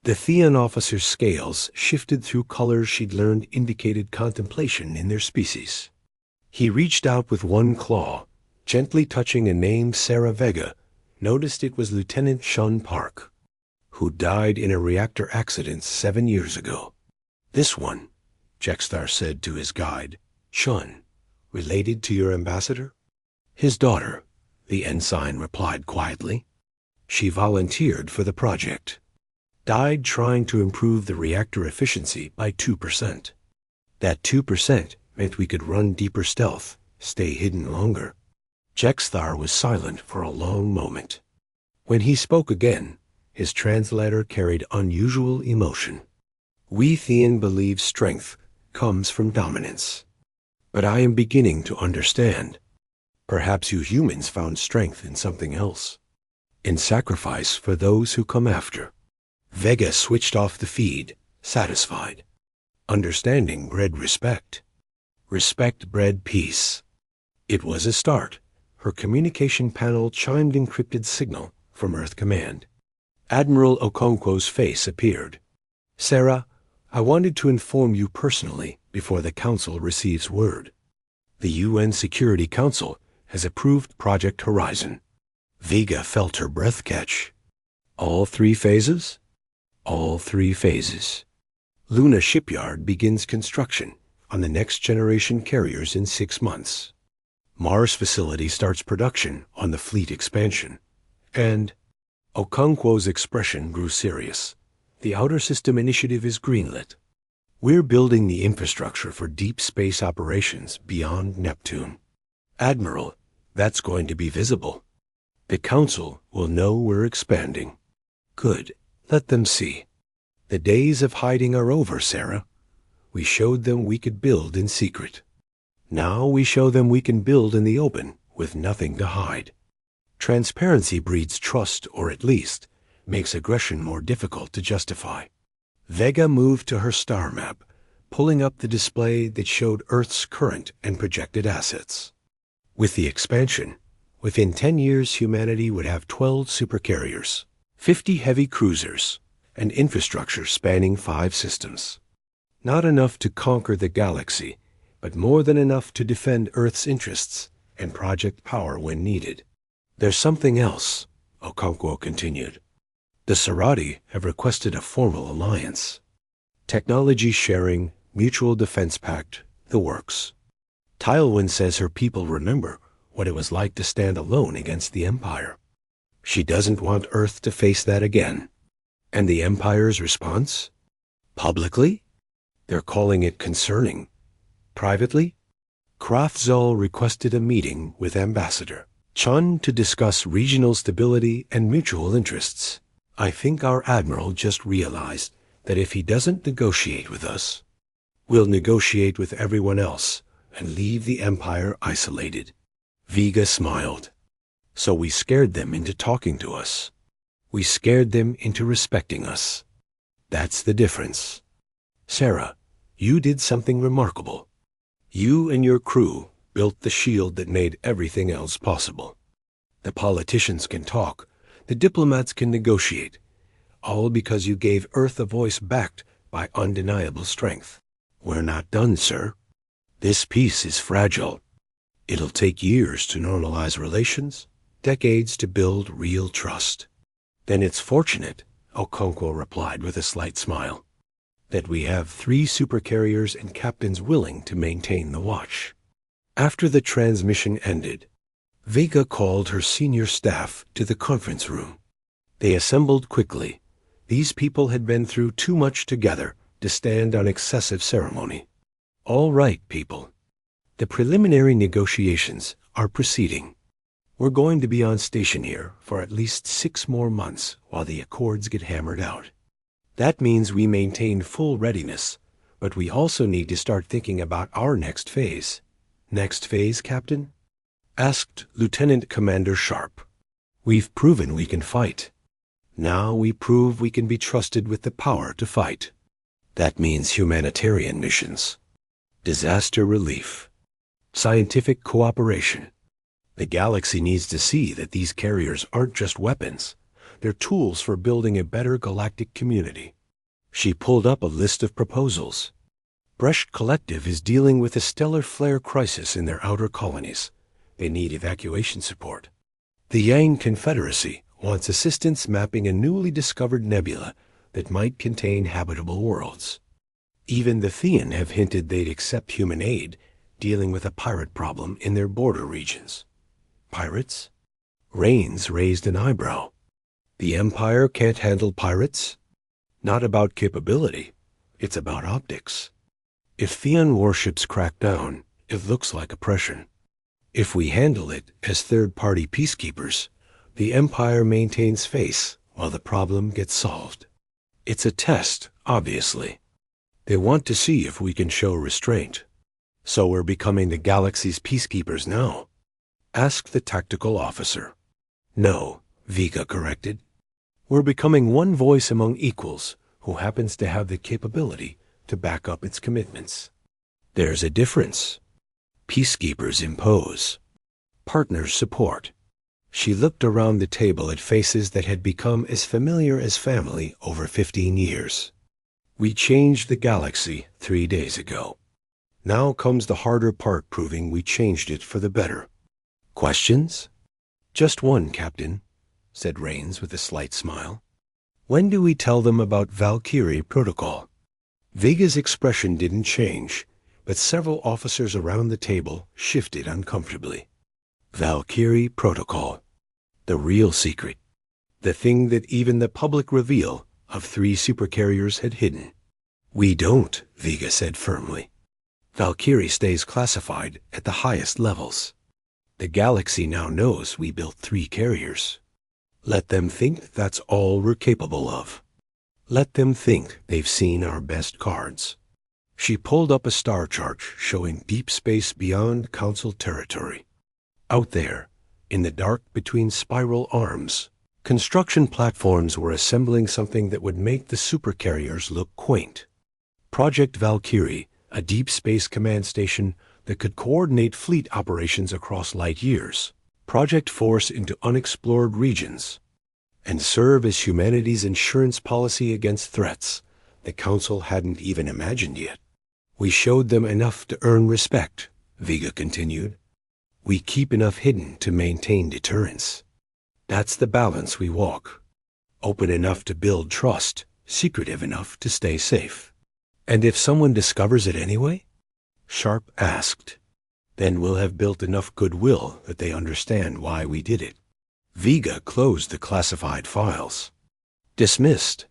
The Theon officer's scales shifted through colors she'd learned indicated contemplation in their species. He reached out with one claw, gently touching a name. Sarah Vega noticed it was Lieutenant Shun Park, who died in a reactor accident 7 years ago. This one, Jexthar said to his guide, Shun, related to your ambassador? His daughter, the ensign replied quietly. She volunteered for the project. Died trying to improve the reactor efficiency by 2%. That 2% meant we could run deeper stealth, stay hidden longer. Jexthar was silent for a long moment. When he spoke again, his translator carried unusual emotion. We Thean believe strength comes from dominance. But I am beginning to understand. Perhaps you humans found strength in something else. In sacrifice for those who come after. Vega switched off the feed, satisfied. Understanding bred respect. Respect bred peace. It was a start. Her communication panel chimed encrypted signal from Earth Command. Admiral Okonkwo's face appeared. Sarah, I wanted to inform you personally before the Council receives word. The UN Security Council has approved Project Horizon. Vega felt her breath catch. All 3 phases? All 3 phases. Luna Shipyard begins construction on the next generation carriers in 6 months. Mars facility starts production on the fleet expansion. And Okonkwo's expression grew serious. The Outer System Initiative is greenlit. We're building the infrastructure for deep space operations beyond Neptune. Admiral, that's going to be visible. The Council will know we're expanding. Good. Let them see. The days of hiding are over, Sarah. We showed them we could build in secret. Now we show them we can build in the open with nothing to hide. Transparency breeds trust, or at least makes aggression more difficult to justify. Vega moved to her star map, pulling up the display that showed Earth's current and projected assets. With the expansion, within 10 years humanity would have 12 supercarriers, 50 heavy cruisers, and infrastructure spanning 5 systems. Not enough to conquer the galaxy, but more than enough to defend Earth's interests and project power when needed. There's something else, Okonkwo continued. The Sarati have requested a formal alliance. Technology sharing, mutual defense pact, the works. Tywin says her people remember what it was like to stand alone against the Empire. She doesn't want Earth to face that again. And the Empire's response? Publicly? They're calling it concerning. Privately? Kraftzal requested a meeting with Ambassador Chun to discuss regional stability and mutual interests. I think our Admiral just realized that if he doesn't negotiate with us, we'll negotiate with everyone else and leave the Empire isolated. Vega smiled. So we scared them into talking to us. We scared them into respecting us. That's the difference. Sarah, you did something remarkable. You and your crew built the shield that made everything else possible. The politicians can talk, the diplomats can negotiate, all because you gave Earth a voice backed by undeniable strength. We're not done, sir. This peace is fragile. It'll take years to normalize relations, decades to build real trust. Then it's fortunate, Okonkwo replied with a slight smile, that we have 3 supercarriers and captains willing to maintain the watch. After the transmission ended, Vega called her senior staff to the conference room. They assembled quickly. These people had been through too much together to stand on excessive ceremony. All right, people. The preliminary negotiations are proceeding. We're going to be on station here for at least 6 more months while the accords get hammered out. That means we maintain full readiness, but we also need to start thinking about our next phase. Next phase, Captain? Asked Lieutenant Commander Sharp. We've proven we can fight. Now we prove we can be trusted with the power to fight. That means humanitarian missions, disaster relief, scientific cooperation. The galaxy needs to see that these carriers aren't just weapons. They're tools for building a better galactic community. She pulled up a list of proposals. Brecht Collective is dealing with a stellar flare crisis in their outer colonies. They need evacuation support. The Yang Confederacy wants assistance mapping a newly discovered nebula that might contain habitable worlds. Even the Thean have hinted they'd accept human aid dealing with a pirate problem in their border regions. Pirates? Rains raised an eyebrow. The Empire can't handle pirates? Not about capability. It's about optics. If Theon warships crack down, it looks like oppression. If we handle it as third-party peacekeepers, the Empire maintains face while the problem gets solved. It's a test, obviously. They want to see if we can show restraint. So we're becoming the galaxy's peacekeepers now? Asked the tactical officer. No, Vega corrected. We're becoming one voice among equals who happens to have the capability to back up its commitments. There's a difference. Peacekeepers impose. Partners support. She looked around the table at faces that had become as familiar as family over 15 years. We changed the galaxy 3 days ago. Now comes the harder part, proving we changed it for the better. Questions? Just one, Captain, said Rains with a slight smile. When do we tell them about Valkyrie Protocol? Vega's expression didn't change, but several officers around the table shifted uncomfortably. Valkyrie Protocol. The real secret. The thing that even the public reveal of 3 supercarriers had hidden. We don't, Vega said firmly. Valkyrie stays classified at the highest levels. The galaxy now knows we built 3 carriers. Let them think that's all we're capable of. Let them think they've seen our best cards. She pulled up a star chart showing deep space beyond Council territory. Out there, in the dark between spiral arms, construction platforms were assembling something that would make the supercarriers look quaint. Project Valkyrie, a deep space command station that could coordinate fleet operations across light years, project force into unexplored regions, and serve as humanity's insurance policy against threats the Council hadn't even imagined yet. We showed them enough to earn respect, Vega continued. We keep enough hidden to maintain deterrence. That's the balance we walk. Open enough to build trust, secretive enough to stay safe. And if someone discovers it anyway? Sharp asked. Then we'll have built enough goodwill that they understand why we did it. Vega closed the classified files. Dismissed.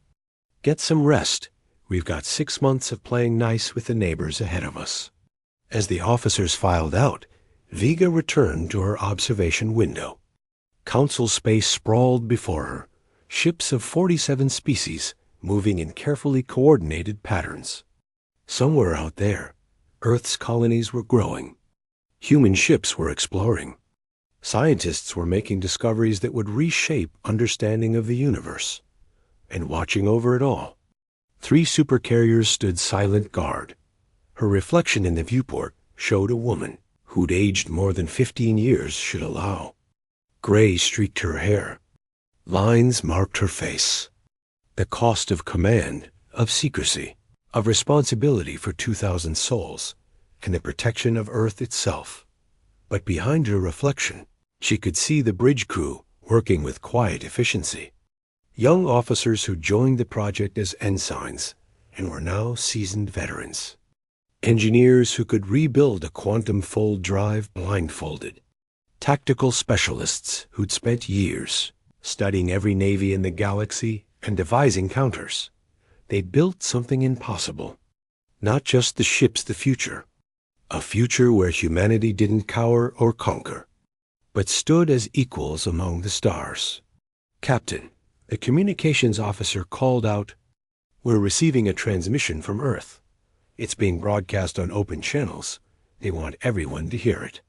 Get some rest. We've got 6 months of playing nice with the neighbors ahead of us. As the officers filed out, Vega returned to her observation window. Council space sprawled before her, ships of 47 species moving in carefully coordinated patterns. Somewhere out there, Earth's colonies were growing. Human ships were exploring. Scientists were making discoveries that would reshape understanding of the universe. And watching over it all, 3 supercarriers stood silent guard. Her reflection in the viewport showed a woman who'd aged more than 15 years should allow. Gray streaked her hair. Lines marked her face. The cost of command, of secrecy, of responsibility for 2,000 souls, and the protection of Earth itself. But behind her reflection, she could see the bridge crew working with quiet efficiency. Young officers who joined the project as ensigns and were now seasoned veterans. Engineers who could rebuild a quantum fold drive blindfolded. Tactical specialists who'd spent years studying every navy in the galaxy and devising counters. They'd built something impossible. Not just the ships the future. A future where humanity didn't cower or conquer, but stood as equals among the stars. Captain, the communications officer called out, "We're receiving a transmission from Earth. It's being broadcast on open channels. They want everyone to hear it."